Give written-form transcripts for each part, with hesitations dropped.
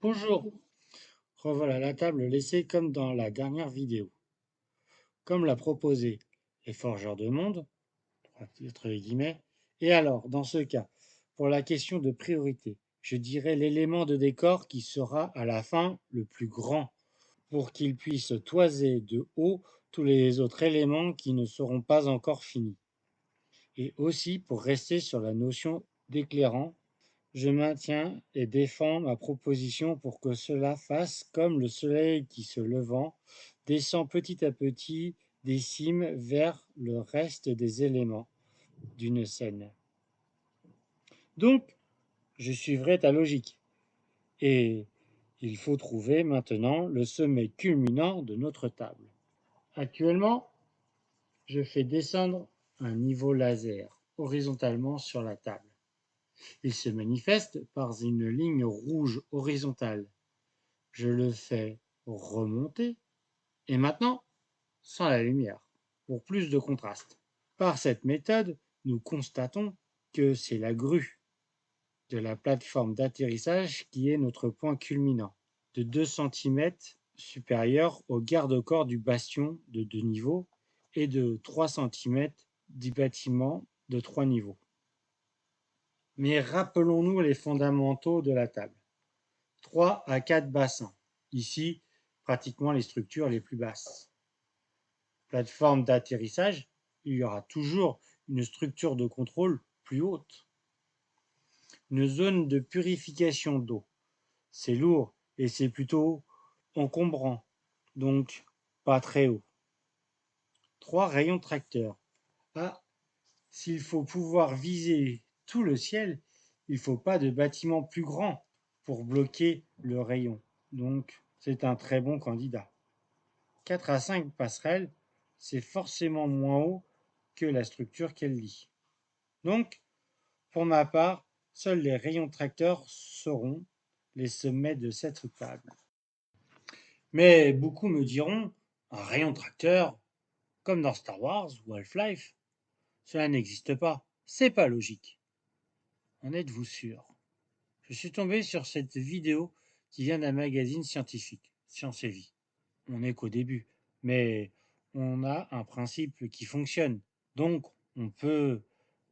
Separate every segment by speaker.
Speaker 1: Bonjour, revoilà la table laissée comme dans la dernière vidéo. Comme l'a proposé les forgeurs de monde, entre les guillemets, et alors, dans ce cas, pour la question de priorité, je dirais l'élément de décor qui sera à la fin le plus grand, pour qu'il puisse toiser de haut tous les autres éléments qui ne seront pas encore finis. Et aussi pour rester sur la notion d'éclairant, je maintiens et défends ma proposition pour que cela fasse comme le soleil qui, se levant, descend petit à petit des cimes vers le reste des éléments d'une scène. Donc, je suivrai ta logique. Et il faut trouver maintenant le sommet culminant de notre table. Actuellement, je fais descendre un niveau laser horizontalement sur la table. Il se manifeste par une ligne rouge horizontale. Je le fais remonter, et maintenant sans la lumière, pour plus de contraste. Par cette méthode, nous constatons que c'est la grue de la plateforme d'atterrissage qui est notre point culminant, de 2 cm supérieur au garde-corps du bastion de 2 niveaux et de 3 cm du bâtiment de 3 niveaux. Mais rappelons-nous les fondamentaux de la table. 3 à 4 bassins. Ici, pratiquement les structures les plus basses. Plateforme d'atterrissage, il y aura toujours une structure de contrôle plus haute. Une zone de purification d'eau. C'est lourd et c'est plutôt encombrant, donc pas très haut. 3 rayons tracteurs. Ah, s'il faut pouvoir viser tout le ciel, il ne faut pas de bâtiment plus grand pour bloquer le rayon. Donc, c'est un très bon candidat. 4 à 5 passerelles, c'est forcément moins haut que la structure qu'elle lie. Donc, pour ma part, seuls les rayons tracteurs seront les sommets de cette table. Mais beaucoup me diront, un rayon tracteur, comme dans Star Wars ou Half-Life, cela n'existe pas, c'est pas logique. En êtes-vous sûr? Je suis tombé sur cette vidéo qui vient d'un magazine scientifique, Science et Vie. On n'est qu'au début, mais on a un principe qui fonctionne. Donc, on peut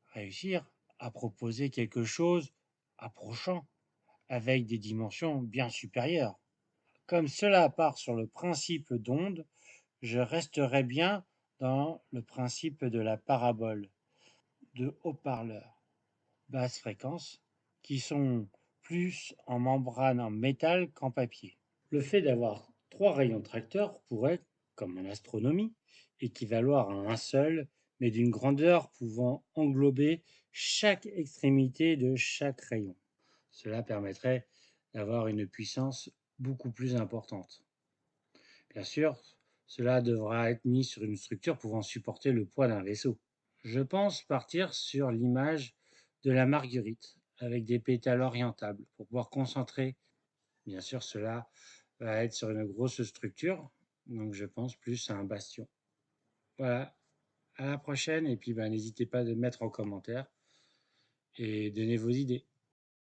Speaker 1: réussir à proposer quelque chose approchant, avec des dimensions bien supérieures. Comme cela part sur le principe d'onde, je resterai bien dans le principe de la parabole, de haut-parleurs basse fréquence, qui sont plus en membrane en métal qu'en papier. Le fait d'avoir 3 rayons tracteurs pourrait, comme en astronomie, équivaloir à un seul, mais d'une grandeur pouvant englober chaque extrémité de chaque rayon. Cela permettrait d'avoir une puissance beaucoup plus importante. Bien sûr, cela devra être mis sur une structure pouvant supporter le poids d'un vaisseau. Je pense partir sur l'image de la marguerite, avec des pétales orientables, pour pouvoir concentrer. Bien sûr, cela va être sur une grosse structure, donc je pense plus à un bastion. Voilà, à la prochaine, et puis n'hésitez pas à mettre en commentaire et donnez vos idées.